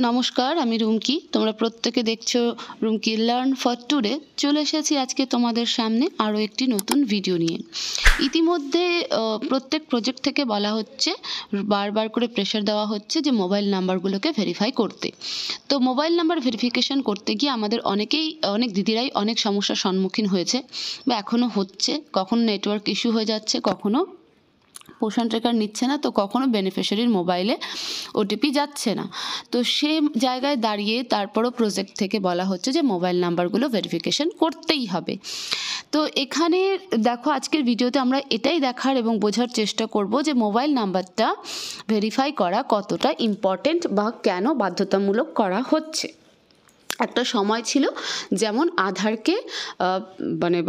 নমস্কার, আমি রুমকি। তোমরা প্রত্যেকে দেখছো রুমকি লার্ন ফর টুডে। চলে এসেছি আজকে তোমাদের সামনে আরও একটি নতুন ভিডিও নিয়ে। ইতিমধ্যে প্রত্যেক প্রজেক্ট থেকে বলা হচ্ছে, বারবার করে প্রেশার দেওয়া হচ্ছে যে মোবাইল নাম্বারগুলোকে ভেরিফাই করতে। তো মোবাইল নাম্বার ভেরিফিকেশন করতে গিয়ে আমাদের অনেক দিদিরাই অনেক সমস্যার সম্মুখীন হয়েছে বা এখনও হচ্ছে। কখনো নেটওয়ার্ক ইস্যু হয়ে যাচ্ছে, কখনো পোষণ ট্রেকার নিচ্ছে না, তো কখনো বেনিফিশিয়ারির মোবাইলে ওটিপি যাচ্ছে না। তো সে জায়গায় দাঁড়িয়ে তারপরও প্রজেক্ট থেকে বলা হচ্ছে যে মোবাইল নাম্বারগুলো ভেরিফিকেশন করতেই হবে। তো এখানে দেখো, আজকের ভিডিওতে আমরা এটাই দেখার এবং বোঝার চেষ্টা করব যে মোবাইল নাম্বারটা ভেরিফাই করা কতটা ইম্পর্টেন্ট বা কেন বাধ্যতামূলক করা হচ্ছে। একটা সময় ছিল যেমন আধারকে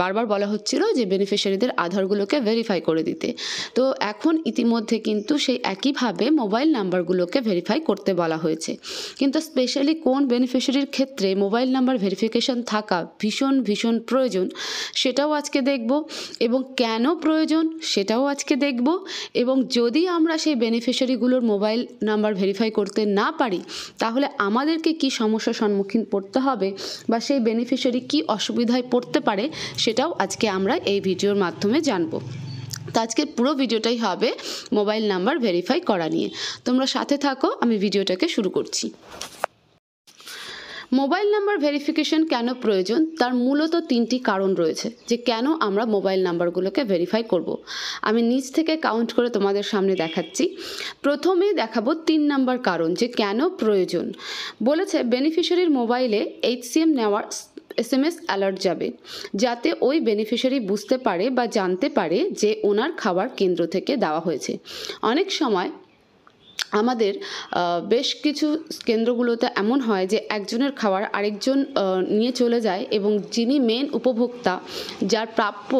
বারবার বলা হচ্ছিল যে বেনিফিশিয়ারিদের আধারগুলোকে ভেরিফাই করে দিতে। তো এখন ইতিমধ্যে কিন্তু সেই একইভাবে মোবাইল নাম্বারগুলোকে ভেরিফাই করতে বলা হয়েছে। কিন্তু স্পেশালি কোন বেনিফিশিয়ারির ক্ষেত্রে মোবাইল নাম্বার ভেরিফিকেশন থাকা ভীষণ প্রয়োজন সেটাও আজকে দেখব, এবং কেন প্রয়োজন সেটাও আজকে দেখব। এবং যদি আমরা সেই বেনিফিশিয়ারিগুলোর মোবাইল নাম্বার ভেরিফাই করতে না পারি তাহলে আমাদেরকে কি সমস্যার সম্মুখীন পড়তে হবে বা সেই বেনিফিশিয়ারি কি অসুবিধায় পড়তে পারে সেটাও আজকে আমরা এই ভিডিওর মাধ্যমে জানবো। তো আজকের পুরো ভিডিওটাই হবে মোবাইল নাম্বার ভেরিফাই করা নিয়ে। তোমরা সাথে থাকো, আমি ভিডিওটাকে শুরু করছি। মোবাইল নাম্বার ভেরিফিকেশন কেন প্রয়োজন তার মূলত তিনটি কারণ রয়েছে যে কেন আমরা মোবাইল নাম্বারগুলোকে ভেরিফাই করব। আমি নিচ থেকে কাউন্ট করে তোমাদের সামনে দেখাচ্ছি। প্রথমেই দেখাবো 3 নাম্বার কারণ যে কেন প্রয়োজন। বলেছে বেনিফিশিয়ারির মোবাইলে HCM নেওয়ার SMS অ্যালার্ট যাবে, যাতে ওই বেনিফিশিয়ারি বুঝতে পারে বা জানতে পারে যে ওনার খাবার কেন্দ্র থেকে দেওয়া হয়েছে। অনেক সময় আমাদের বেশ কিছু কেন্দ্রগুলোতে এমন হয় যে একজনের খাবার আরেকজন নিয়ে চলে যায় এবং যিনি মেন উপভোক্তা, যার প্রাপ্য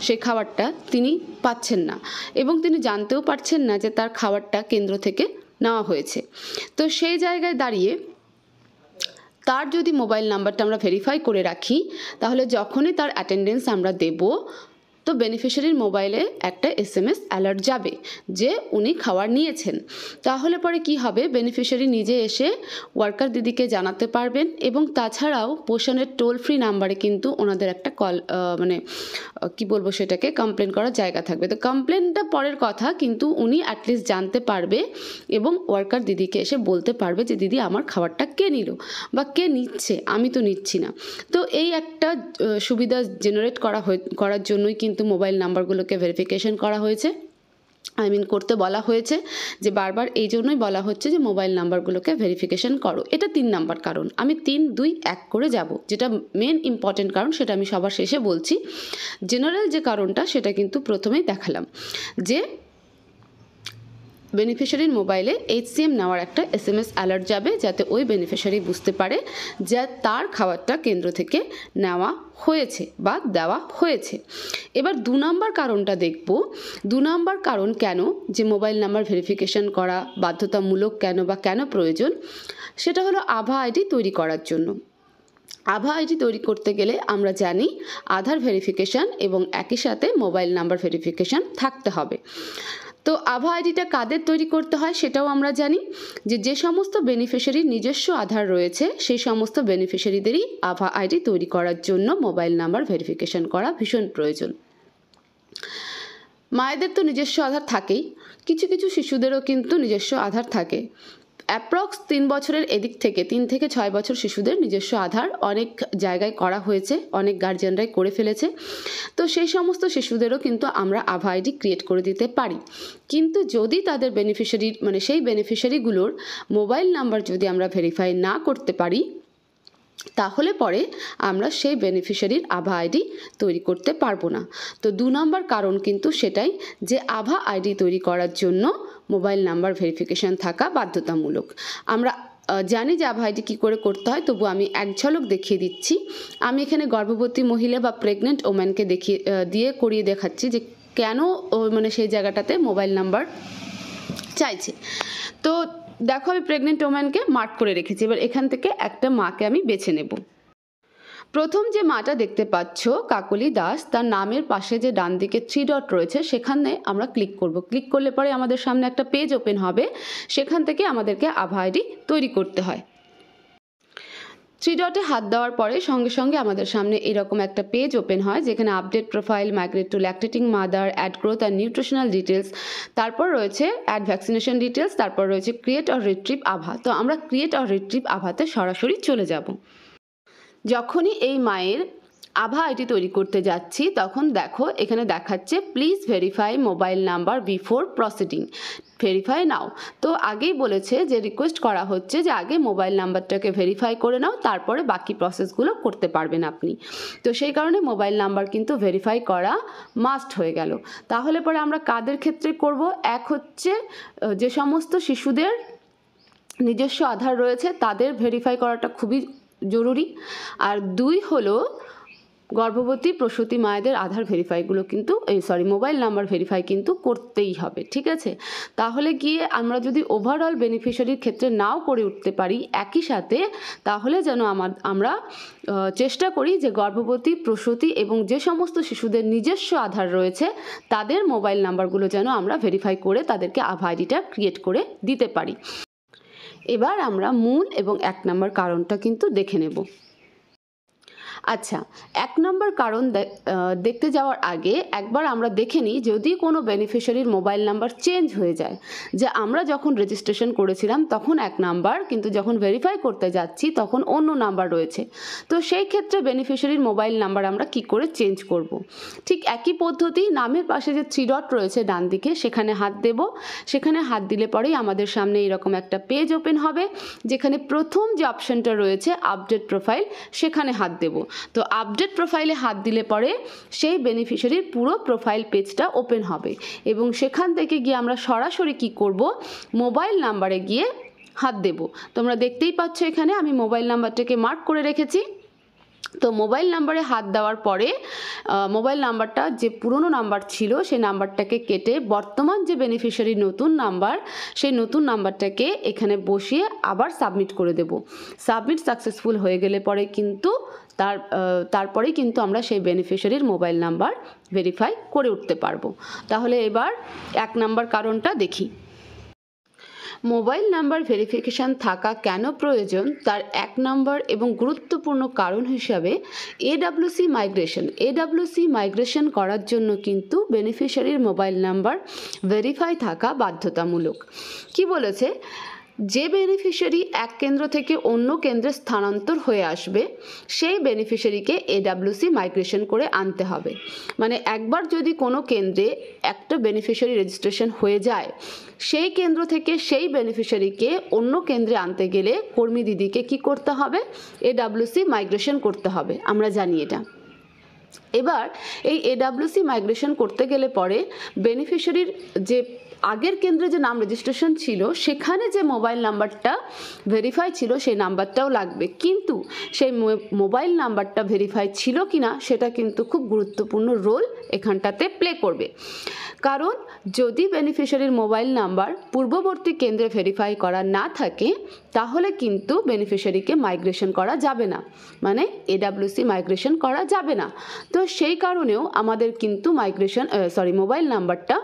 সে খাবারটা তিনি পাচ্ছেন না এবং তিনি জানতেও পারছেন না যে তার খাবারটা কেন্দ্র থেকে নেওয়া হয়েছে। তো সেই জায়গায় দাঁড়িয়ে তার যদি মোবাইল নাম্বারটা আমরা ভেরিফাই করে রাখি তাহলে যখনই তার অ্যাটেন্ডেন্স আমরা দেব তো বেনিফিশিয়ারির মোবাইলে একটা SMS অ্যালার্ট যাবে যে উনি খাবার নিয়েছেন। তাহলে পরে কি হবে, বেনিফিশিয়ারি নিজে এসে ওয়ার্কার দিদিকে জানাতে পারবেন এবং তাছাড়াও পোষণের টোল ফ্রি নাম্বারে কিন্তু ওনাদের একটা কল সেটাকে কমপ্লেন করার জায়গা থাকবে। তো কমপ্লেনটা পরের কথা, কিন্তু উনি অ্যাটলিস্ট জানতে পারবে এবং ওয়ার্কার দিদিকে এসে বলতে পারবে যে দিদি আমার খাবারটা কে নিল বা কে নিচ্ছে, আমি তো নিচ্ছি না। তো এই একটা সুবিধা জেনারেট করার জন্যই কিন্তু মোবাইল নাম্বারগুলোকে ভেরিফিকেশন করা হয়েছে, করতে বলা হয়েছে। যে বারবার এই জন্যই বলা হচ্ছে যে মোবাইল নাম্বারগুলোকে ভেরিফিকেশন করো। এটা 3 নাম্বার কারণ। আমি 3, 2, 1 করে যাব। যেটা মেন ইম্পর্টেন্ট কারণ সেটা আমি সবার শেষে বলছি। জেনারেল যে কারণটা সেটা কিন্তু প্রথমেই দেখালাম যে বেনিফিশিয়ারির মোবাইলে HCM নেওয়ার একটা SMS অ্যালার্ট যাবে, যাতে ওই বেনিফিশিয়ারি বুঝতে পারে যে তার খাবারটা কেন্দ্র থেকে নেওয়া হয়েছে বা দেওয়া হয়েছে। এবার 2 নাম্বার কারণটা দেখব। 2 নাম্বার কারণ কেন যে মোবাইল নাম্বার ভেরিফিকেশন করা বাধ্যতামূলক কেন বা কেন প্রয়োজন, সেটা হলো আভা আইডি তৈরি করার জন্য। আভা আইডি তৈরি করতে গেলে আমরা জানি আধার ভেরিফিকেশন এবং একই সাথে মোবাইল নাম্বার ভেরিফিকেশন থাকতে হবে। তো আভা আইডিটা কাদের তৈরি করতে হয় সেটাও আমরা জানি যে সমস্ত বেনিফিশিয়ারির নিজস্ব আধার রয়েছে সেই সমস্ত বেনিফিশিয়ারিদেরই আভা আইডি তৈরি করার জন্য মোবাইল নাম্বার ভেরিফিকেশন করা ভীষণ প্রয়োজন। মায়েদের তো নিজস্ব আধার থাকেই, কিছু কিছু শিশুদেরও কিন্তু নিজস্ব আধার থাকে। অ্যাপ্রক্স 3 বছরের এদিক থেকে 3 থেকে 6 বছর শিশুদের নিজস্ব আধার অনেক জায়গায় করা হয়েছে, অনেক গার্জিয়ানরাই করে ফেলেছে। তো সেই সমস্ত শিশুদেরও কিন্তু আমরা আভা আইডি ক্রিয়েট করে দিতে পারি। কিন্তু যদি তাদের সেই বেনিফিশিয়ারিগুলোর মোবাইল নাম্বার যদি আমরা ভেরিফাই না করতে পারি তাহলে পরে আমরা সেই বেনিফিশিয়ারির আভা আইডি তৈরি করতে পারবো না। তো 2 নাম্বার কারণ কিন্তু সেটাই যে আভা আইডি তৈরি করার জন্য মোবাইল নাম্বার ভেরিফিকেশন থাকা বাধ্যতামূলক। আমরা জানি যে আভা আইডি কী করে করতে হয়, তবু আমি এক ঝলক দেখিয়ে দিচ্ছি। আমি এখানে গর্ভবতী মহিলা বা প্রেগনেন্ট ওম্যানকে করিয়ে দেখাচ্ছি যে কেন সেই জায়গাটাতে মোবাইল নাম্বার চাইছে। তো দেখো, আমি প্রেগনেন্ট ওম্যানকে মার্ক করে রেখেছি। এবার এখান থেকে একটা মাকে আমি বেছে নেব। প্রথম যে মাটা দেখতে পাচ্ছ কাকলি দাস, তার নামের পাশে যে ডান দিকে 3 ডট রয়েছে সেখানে আমরা ক্লিক করব। ক্লিক করলে পরে আমাদের সামনে একটা পেজ ওপেন হবে, সেখান থেকে আমাদেরকে আভা আইডি তৈরি করতে হয়। 3 ডটে হাত দেওয়ার পরে সঙ্গে সঙ্গে আমাদের সামনে এরকম একটা পেজ ওপেন হয়, যেখানে update profile, migrate to lactating mother, add growth and nutritional details, তারপর রয়েছে অ্যাড ভ্যাকসিনেশন ডিটেলস, তারপর রয়েছে ক্রিয়েট অর রিট্রিভ আভা। তো আমরা ক্রিয়েট অর রিট্রিভ আভাতে সরাসরি চলে যাব। যখনই এই মায়ের আভা আইডি তৈরি করতে যাচ্ছি তখন দেখো এখানে দেখাচ্ছে please verify mobile number before proceeding, verify নাও। তো আগেই বলেছে যে রিকোয়েস্ট করা হচ্ছে যে আগে মোবাইল নাম্বারটাকে ভেরিফাই করে নাও, তারপরে বাকি প্রসেসগুলো করতে পারবেন আপনি। তো সেই কারণে মোবাইল নাম্বার কিন্তু ভেরিফাই করা মাস্ট হয়ে গেল। তাহলে পরে আমরা কাদের ক্ষেত্রে করব? এক হচ্ছে যে সমস্ত শিশুদের নিজস্ব আধার রয়েছে তাদের ভেরিফাই করাটা খুবই জরুরি। আর 2 হলো গর্ভবতী প্রসূতি মায়েদের আধার ভেরিফাইগুলো কিন্তু মোবাইল নাম্বার ভেরিফাই কিন্তু করতেই হবে, ঠিক আছে? তাহলে গিয়ে আমরা যদি ওভারঅল বেনিফিশিয়ারির ক্ষেত্রে নাও করে উঠতে পারি একই সাথে, তাহলে যেন আমরা চেষ্টা করি যে গর্ভবতী প্রসূতি এবং যে সমস্ত শিশুদের নিজস্ব আধার রয়েছে তাদের মোবাইল নাম্বারগুলো যেন আমরা ভেরিফাই করে তাদেরকে আভা আইডিটা ক্রিয়েট করে দিতে পারি। এবার আমরা মূল এবং 1 নম্বর কারণটা কিন্তু দেখে নেব। আচ্ছা, 1 নম্বর কারণ দেখতে যাওয়ার আগে একবার আমরা দেখে নিই যদি কোনো বেনিফিশিয়ারির মোবাইল নাম্বার চেঞ্জ হয়ে যায়, যে আমরা যখন রেজিস্ট্রেশন করেছিলাম তখন 1 নাম্বার, কিন্তু যখন ভেরিফাই করতে যাচ্ছি তখন অন্য নাম্বার রয়েছে। তো সেই ক্ষেত্রে বেনিফিশিয়ারির মোবাইল নাম্বার আমরা কি করে চেঞ্জ করব? ঠিক একই পদ্ধতি, নামের পাশে যে 3 ডট রয়েছে ডান দিকে সেখানে হাত দেব। সেখানে হাত দিলে পরেই আমাদের সামনে এরকম একটা পেজ ওপেন হবে, যেখানে প্রথম যে অপশনটা রয়েছে আপডেট প্রোফাইল সেখানে হাত দেব। তো আপডেট প্রোফাইলে হাত দিলে পরে সেই বেনিফিশিয়ারির পুরো প্রোফাইল পেজটা ওপেন হবে এবং সেখান থেকে গিয়ে আমরা সরাসরি কি করব? মোবাইল নাম্বারে গিয়ে হাত দেব। তোমরা দেখতেই পাচ্ছ এখানে আমি মোবাইল নাম্বারটাকে মার্ক করে রেখেছি। তো মোবাইল নাম্বারে হাত দেওয়ার পরে মোবাইল নাম্বারটা যে পুরনো নাম্বার ছিল সেই নাম্বারটাকে কেটে বর্তমান যে বেনিফিশিয়ারির নতুন নাম্বার, সেই নতুন নাম্বারটাকে এখানে বসিয়ে আবার সাবমিট করে দেব। সাবমিট সাকসেসফুল হয়ে গেলে পরে কিন্তু তারপরেই কিন্তু আমরা সেই বেনিফিশিয়ারির মোবাইল নাম্বার ভেরিফাই করে উঠতে পারবো। তাহলে এবার 1 নম্বর কারণটা দেখি। মোবাইল নাম্বার ভেরিফিকেশান থাকা কেন প্রয়োজন তার 1 নম্বর এবং গুরুত্বপূর্ণ কারণ হিসাবে এডব্লিউসি মাইগ্রেশন করার জন্য কিন্তু বেনিফিশিয়ারির মোবাইল নাম্বার ভেরিফাই থাকা বাধ্যতামূলক। কি বলেছে? যে বেনিফিশিয়ারি এক কেন্দ্র থেকে অন্য কেন্দ্রে স্থানান্তর হয়ে আসবে সেই বেনিফিশিয়ারিকে এডব্লিউসি মাইগ্রেশন করে আনতে হবে। মানে একবার যদি কোনো কেন্দ্রে একটা বেনিফিশিয়ারি রেজিস্ট্রেশন হয়ে যায়, সেই কেন্দ্র থেকে সেই বেনিফিশিয়ারিকে অন্য কেন্দ্রে আনতে গেলে কর্মী দিদিকে কি করতে হবে? এডব্লিউসি মাইগ্রেশন করতে হবে, আমরা জানি এটা। এবার এই এডব্লিউসি মাইগ্রেশন করতে গেলে পরে বেনিফিশিয়ারির যে আগের কেন্দ্রে যে নাম রেজিস্ট্রেশন ছিল সেখানে যে মোবাইল নাম্বারটা ভেরিফাই ছিল সেই নাম্বারটাও লাগবে, কিন্তু সেই মোবাইল নাম্বারটা ভেরিফাই ছিল কিনা সেটা কিন্তু খুব গুরুত্বপূর্ণ রোল এখানটাতে প্লে করবে। কারণ যদি বেনিফিশিয়ারির মোবাইল নাম্বার পূর্ববর্তী কেন্দ্রে ভেরিফাই করা না থাকে তাহলে কিন্তু বেনিফিশিয়ারিকে মাইগ্রেশন করা যাবে না, মানে এডব্লিউসি মাইগ্রেশন করা যাবে না। তো সেই কারণেও আমাদের কিন্তু মোবাইল নাম্বারটা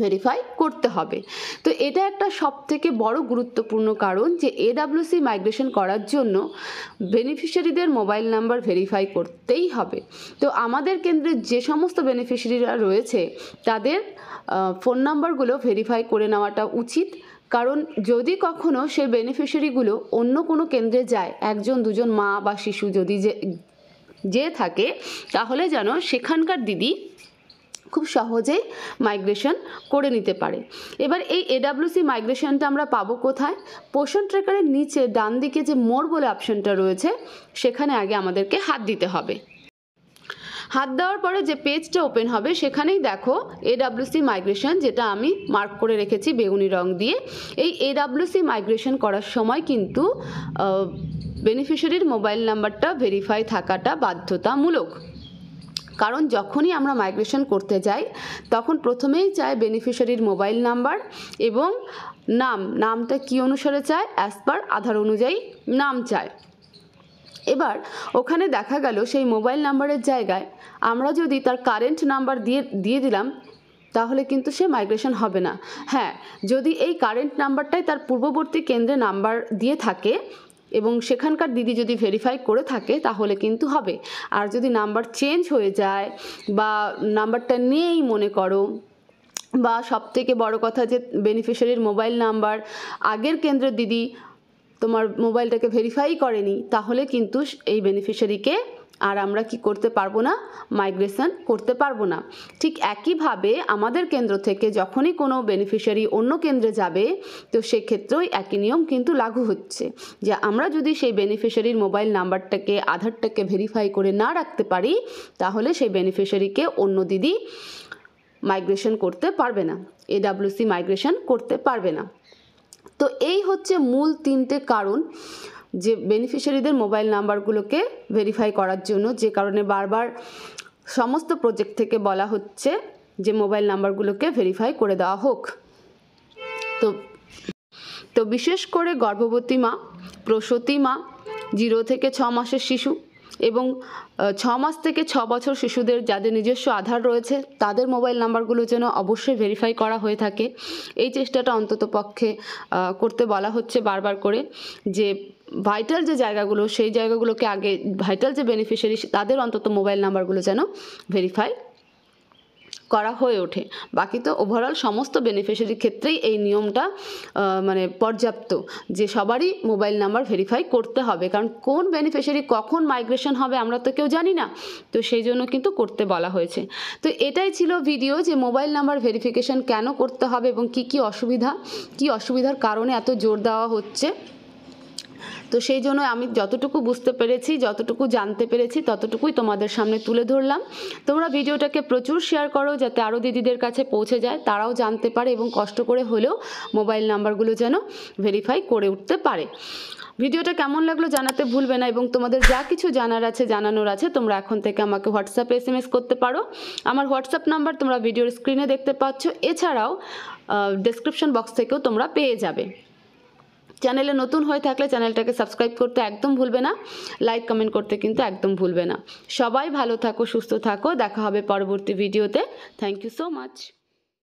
ভেরিফাই করতে হবে। তো এটা একটা সবথেকে বড় গুরুত্বপূর্ণ কারণ যে এডব্লিউসি মাইগ্রেশন করার জন্য বেনিফিশিয়ারিদের মোবাইল নাম্বার ভেরিফাই করতেই হবে। তো আমাদের কেন্দ্রে যে সমস্ত বেনিফিশিয়ারিরা রয়েছে তাদের ফোন নাম্বারগুলো ভেরিফাই করে নেওয়াটা উচিত। কারণ যদি কখনো সেই বেনিফিশিয়ারিগুলো অন্য কোনো কেন্দ্রে যায়, 1জন 2জন মা বা শিশু যদি যে থাকে, তাহলে যেন সেখানকার দিদি খুব সহজেই মাইগ্রেশন করে নিতে পারে। এবার এই এডব্লিউসি মাইগ্রেশনটা আমরা পাবো কোথায়? পোষণ ট্র্যাকারের নিচে ডান দিকে যে মোর বলে অপশনটা রয়েছে সেখানে আগে আমাদেরকে হাত দিতে হবে। হাত দেওয়ার পরে যে পেজটা ওপেন হবে সেখানেই দেখো এডব্লিউসি মাইগ্রেশন, যেটা আমি মার্ক করে রেখেছি বেগুনি রং দিয়ে। এই এডব্লিউসি মাইগ্রেশন করার সময় কিন্তু বেনিফিশিয়ারির মোবাইল নাম্বারটা ভেরিফাই থাকাটা বাধ্যতামূলক। কারণ যখনই আমরা মাইগ্রেশন করতে যাই তখন প্রথমেই চায় বেনিফিশিয়ারির মোবাইল নাম্বার এবং নামটা কি অনুসারে চায়? অ্যাজ পার আধার অনুযায়ী নাম চায়। এবার ওখানে দেখা গেল সেই মোবাইল নাম্বারের জায়গায় আমরা যদি তার কারেন্ট নাম্বার দিয়ে দিলাম, তাহলে কিন্তু সে মাইগ্রেশন হবে না। হ্যাঁ, যদি এই কারেন্ট নাম্বারটাই তার পূর্ববর্তী কেন্দ্রে নাম্বার দিয়ে থাকে এবং সেখানকার দিদি যদি ভেরিফাই করে থাকে তাহলে কিন্তু হবে। আর যদি নাম্বার চেঞ্জ হয়ে যায় বা নাম্বারটা নেই মনে করো, বা সবথেকে বড় কথা যে বেনিফিশিয়ারির মোবাইল নাম্বার আগের কেন্দ্রের দিদি তোমার মোবাইলটাকে ভেরিফাই করেনি, তাহলে কিন্তু এই বেনিফিশিয়ারিকে আর আমরা কি করতে পারবো না, মাইগ্রেশন করতে পারবো না। ঠিক একইভাবে আমাদের কেন্দ্র থেকে যখনই কোনো বেনিফিশিয়ারি অন্য কেন্দ্রে যাবে, তো সেক্ষেত্রেও একই নিয়ম কিন্তু লাগু হচ্ছে যে আমরা যদি সেই বেনিফিশিয়ারির মোবাইল নাম্বারটাকে, আধারটাকে ভেরিফাই করে না রাখতে পারি, তাহলে সেই বেনিফিশিয়ারিকে অন্য দিদি মাইগ্রেশন করতে পারবে না, এডব্লিউসি মাইগ্রেশন করতে পারবে না। তো এই হচ্ছে মূল 3টে কারণ যে বেনিফিশিয়ারিদের মোবাইল নাম্বারগুলোকে ভেরিফাই করার জন্য, যে কারণে বারবার সমস্ত প্রজেক্ট থেকে বলা হচ্ছে যে মোবাইল নাম্বারগুলোকে ভেরিফাই করে দেওয়া হোক। তো বিশেষ করে গর্ভবতী মা, প্রসূতি মা, 0 থেকে 6 মাসের শিশু এবং 6 মাস থেকে 6 বছর শিশুদের যাদের নিজস্ব আধার রয়েছে, তাদের মোবাইল নাম্বারগুলো যেন অবশ্যই ভেরিফাই করা হয়ে থাকে। এই চেষ্টাটা অন্তত পক্ষে করতে বলা হচ্ছে বারবার করে, যে ভাইটাল যে জায়গাগুলো, সেই জায়গাগুলোকে আগে, ভাইটাল যে বেনিফিশিয়ারি তাদের অন্তত মোবাইল নাম্বারগুলো যেন ভেরিফাই করা হয়ে ওঠে। বাকি তো ওভারঅল সমস্ত বেনিফিশিয়ারির ক্ষেত্রেই এই নিয়মটা মানে পর্যাপ্ত, যে সবারই মোবাইল নাম্বার ভেরিফাই করতে হবে, কারণ কোন বেনিফিশিয়ারি কখন মাইগ্রেশন হবে আমরা তো কেউ জানি না, তো সেই জন্য কিন্তু করতে বলা হয়েছে। তো এটাই ছিল ভিডিও, যে মোবাইল নাম্বার ভেরিফিকেশন কেন করতে হবে এবং কি অসুবিধার কারণে এত জোর দেওয়া হচ্ছে। তো সেই জন্য আমি যতটুকু বুঝতে পেরেছি, যতটুকু জানতে পেরেছি, ততটুকুই তোমাদের সামনে তুলে ধরলাম। তোমরা ভিডিওটাকে প্রচুর শেয়ার করো যাতে আরও দিদিদের কাছে পৌঁছে যায়, তারাও জানতে পারে এবং কষ্ট করে হলেও মোবাইল নাম্বারগুলো যেন ভেরিফাই করে উঠতে পারে। ভিডিওটা কেমন লাগলো জানাতে ভুলবে না, এবং তোমাদের যা কিছু জানানোর আছে তোমরা এখন থেকে আমাকে হোয়াটসঅ্যাপে SMS করতে পারো। আমার হোয়াটসঅ্যাপ নাম্বার তোমরা ভিডিওর স্ক্রিনে দেখতে পাচ্ছ, এছাড়াও ডেসক্রিপশন বক্স থেকেও তোমরা পেয়ে যাবে। চ্যানেলে নতুন হয়ে থাকলে চ্যানেলটাকে সাবস্ক্রাইব করতে একদম ভুলবে না, লাইক কমেন্ট করতে কিন্তু একদম ভুলবে না। সবাই ভালো থাকো, সুস্থ থাকো, দেখা হবে পরবর্তী ভিডিওতে। Thank you so much.